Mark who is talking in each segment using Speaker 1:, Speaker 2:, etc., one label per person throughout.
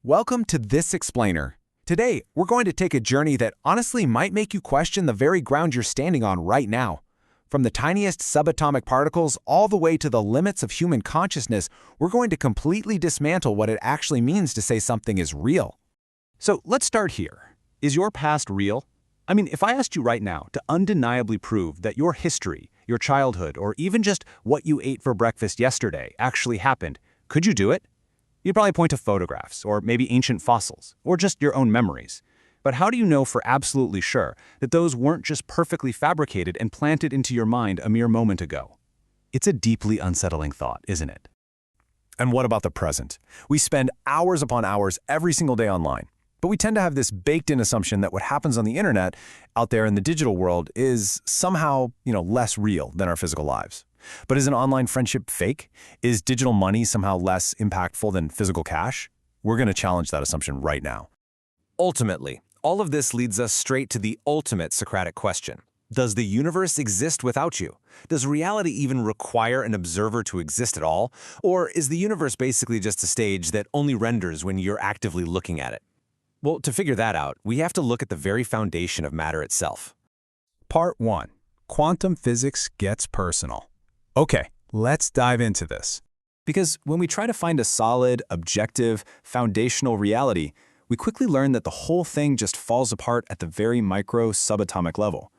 Speaker 1: Welcome to This Explainer. Today, we're going to take a journey that honestly might make you question the very ground you're standing on right now. From the tiniest subatomic particles all the way to the limits of human consciousness, we're going to completely dismantle what it actually means to say something is real.
Speaker 2: So let's start here. Is your past real? I mean, if I asked you right now to undeniably prove that your history, your childhood, or even just what you ate for breakfast yesterday actually happened, could you do it? You'd probably point to photographs, or maybe ancient fossils, or just your own memories. But how do you know for absolutely sure that those weren't just perfectly fabricated and planted into your mind a mere moment ago? It's a deeply unsettling thought, isn't it?
Speaker 3: And what about the present? We spend hours upon hours every single day online. But we tend to have this baked-in assumption that what happens on the internet, out there in the digital world, is somehow, less real than our physical lives. But is an online friendship fake? Is digital money somehow less impactful than physical cash? We're going to challenge that assumption right now.
Speaker 4: Ultimately, all of this leads us straight to the ultimate Socratic question. Does the universe exist without you? Does reality even require an observer to exist at all? Or is the universe basically just a stage that only renders when you're actively looking at it? Well, to figure that out, we have to look at the very foundation of matter itself.
Speaker 3: Part 1. Quantum physics gets personal. Okay, let's dive into this.
Speaker 2: Because when we try to find a solid, objective, foundational reality, we quickly learn that the whole thing just falls apart at the very micro subatomic level.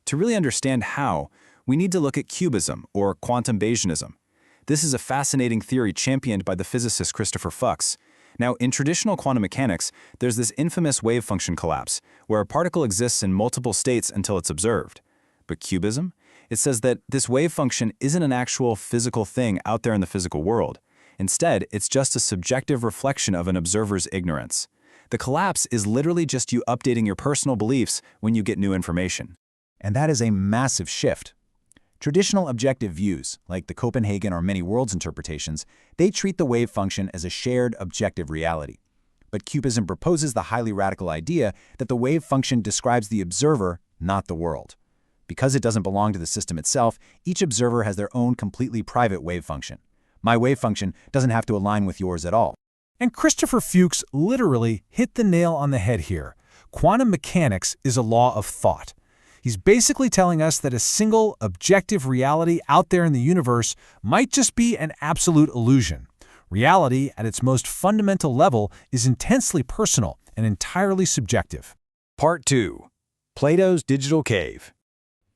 Speaker 2: To really understand how, we need to look at cubism, or quantum Bayesianism. This is a fascinating theory championed by the physicist Christopher Fuchs. Now, in traditional quantum mechanics, there's this infamous wave function collapse, where a particle exists in multiple states until it's observed. But cubism? It says that this wave function isn't an actual physical thing out there in the physical world. Instead, it's just a subjective reflection of an observer's ignorance. The collapse is literally just you updating your personal beliefs when you get new information.
Speaker 5: And that is a massive shift. Traditional objective views, like the Copenhagen or many worlds interpretations, they treat the wave function as a shared objective reality. But cubism proposes the highly radical idea that the wave function describes the observer, not the world. Because it doesn't belong to the system itself, each observer has their own completely private wave function. My wave function doesn't have to align with yours at all.
Speaker 6: And Christopher Fuchs literally hit the nail on the head here. Quantum mechanics is a law of thought. He's basically telling us that a single, objective reality out there in the universe might just be an absolute illusion. Reality, at its most fundamental level, is intensely personal and entirely subjective.
Speaker 2: Part 2. Plato's Digital Cave.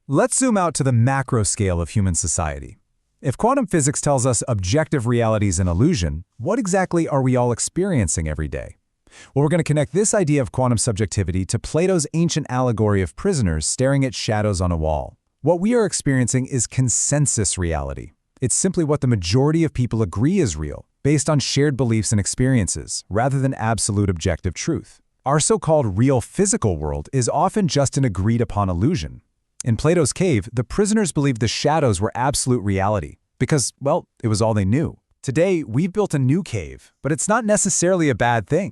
Speaker 7: Let's zoom out to the macro scale of human society. If quantum physics tells us objective reality is an illusion, what exactly are we all experiencing every day? Well, we're going to connect this idea of quantum subjectivity to Plato's ancient allegory of prisoners staring at shadows on a wall. What we are experiencing is consensus reality. It's simply what the majority of people agree is real, based on shared beliefs and experiences, rather than absolute objective truth. Our so-called real physical world is often just an agreed-upon illusion. In Plato's cave, the prisoners believed the shadows were absolute reality, because, well, it was all they knew. Today, we've built a new cave, but it's not necessarily a bad thing.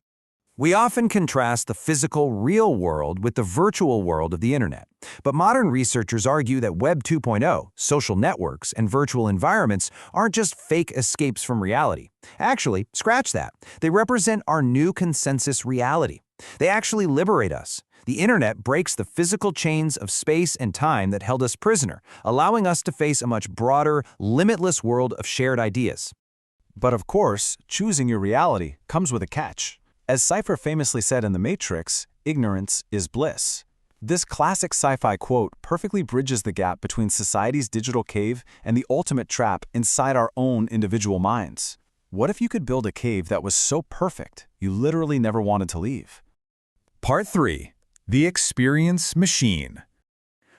Speaker 4: We often contrast the physical, real world with the virtual world of the internet. But modern researchers argue that Web 2.0, social networks, and virtual environments aren't just fake escapes from reality. Actually, scratch that. They represent our new consensus reality. They actually liberate us. The internet breaks the physical chains of space and time that held us prisoner, allowing us to face a much broader, limitless world of shared ideas.
Speaker 3: But of course, choosing your reality comes with a catch. As Cypher famously said in The Matrix, ignorance is bliss. This classic sci-fi quote perfectly bridges the gap between society's digital cave and the ultimate trap inside our own individual minds. What if you could build a cave that was so perfect you literally never wanted to leave?
Speaker 7: Part 3. The Experience Machine.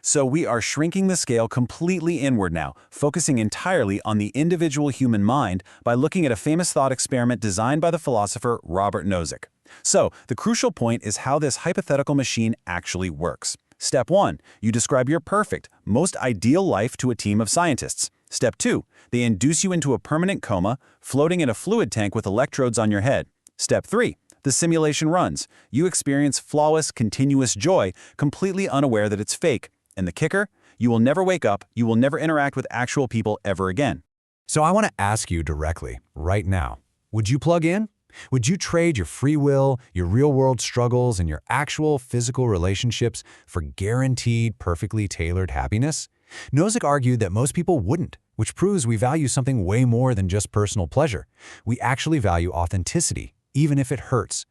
Speaker 3: So we are shrinking the scale completely inward now, focusing entirely on the individual human mind by looking at a famous thought experiment designed by the philosopher Robert Nozick. So the crucial point is how this hypothetical machine actually works. Step 1, you describe your perfect, most ideal life to a team of scientists. Step 2, they induce you into a permanent coma, floating in a fluid tank with electrodes on your head. Step 3, the simulation runs. You experience flawless, continuous joy, completely unaware that it's fake. And the kicker? You will never wake up, you will never interact with actual people ever again.
Speaker 7: So I want to ask you directly, right now, would you plug in?
Speaker 6: Would you trade your free will, your real-world struggles, and your actual physical relationships for guaranteed, perfectly tailored happiness? Nozick argued that most people wouldn't, which proves we value something way more than just personal pleasure. We actually value authenticity, even if it hurts.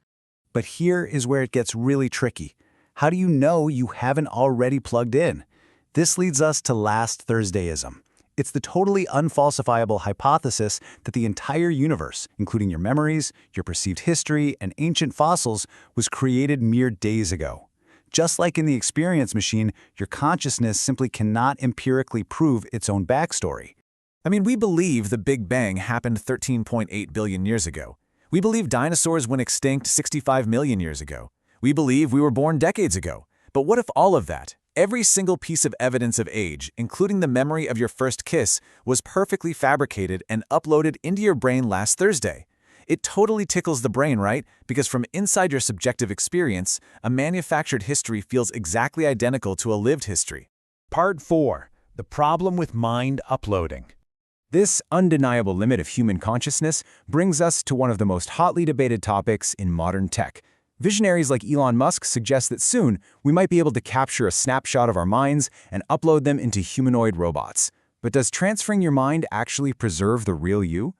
Speaker 5: But here is where it gets really tricky. How do you know you haven't already plugged in? This leads us to last Thursdayism. It's the totally unfalsifiable hypothesis that the entire universe, including your memories, your perceived history, and ancient fossils, was created mere days ago. Just like in the experience machine, your consciousness simply cannot empirically prove its own backstory.
Speaker 2: I mean, we believe the Big Bang happened 13.8 billion years ago. We believe dinosaurs went extinct 65 million years ago. We believe we were born decades ago. But what if all of that, every single piece of evidence of age, including the memory of your first kiss, was perfectly fabricated and uploaded into your brain last Thursday? It totally tickles the brain, right? Because from inside your subjective experience, a manufactured history feels exactly identical to a lived history.
Speaker 6: Part 4. The problem with mind uploading.
Speaker 2: This undeniable limit of human consciousness brings us to one of the most hotly debated topics in modern tech. Visionaries like Elon Musk suggest that soon we might be able to capture a snapshot of our minds and upload them into humanoid robots. But does transferring your mind actually preserve the real you?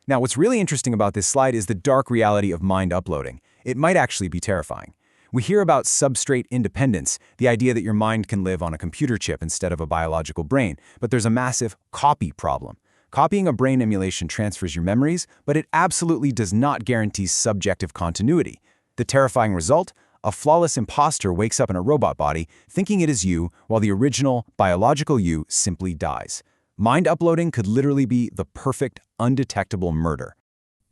Speaker 2: Now, what's really interesting about this slide is the dark reality of mind uploading. It might actually be terrifying. We hear about substrate independence, the idea that your mind can live on a computer chip instead of a biological brain, but there's a massive copy problem. Copying a brain emulation transfers your memories, but it absolutely does not guarantee subjective continuity. The terrifying result? A flawless imposter wakes up in a robot body, thinking it is you, while the original, biological you simply dies. Mind uploading could literally be the perfect, undetectable murder.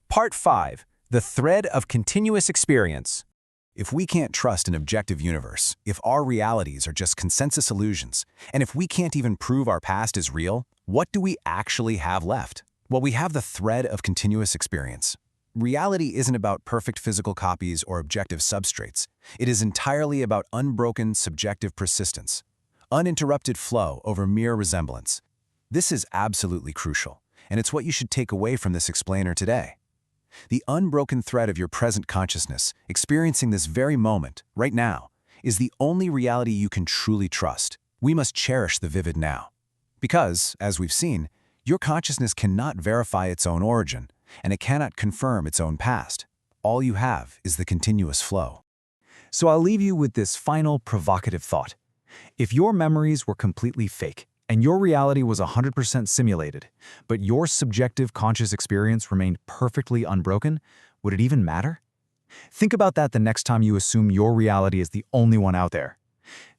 Speaker 4: Part 5. The thread of continuous experience.
Speaker 3: If we can't trust an objective universe, if our realities are just consensus illusions, and if we can't even prove our past is real, what do we actually have left? Well, we have the thread of continuous experience. Reality isn't about perfect physical copies or objective substrates. It is entirely about unbroken subjective persistence, uninterrupted flow over mere resemblance. This is absolutely crucial, and it's what you should take away from this explainer today. The unbroken thread of your present consciousness, experiencing this very moment, right now, is the only reality you can truly trust. We must cherish the vivid now. Because, as we've seen, your consciousness cannot verify its own origin, and it cannot confirm its own past. All you have is the continuous flow.
Speaker 2: So I'll leave you with this final provocative thought. If your memories were completely fake, and your reality was 100% simulated, but your subjective conscious experience remained perfectly unbroken, would it even matter? Think about that the next time you assume your reality is the only one out there.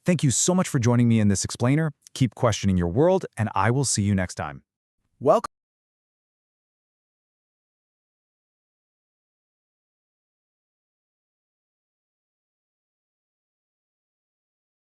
Speaker 2: Thank you so much for joining me in this explainer. Keep questioning your world, and I will see you next time.
Speaker 1: Welcome.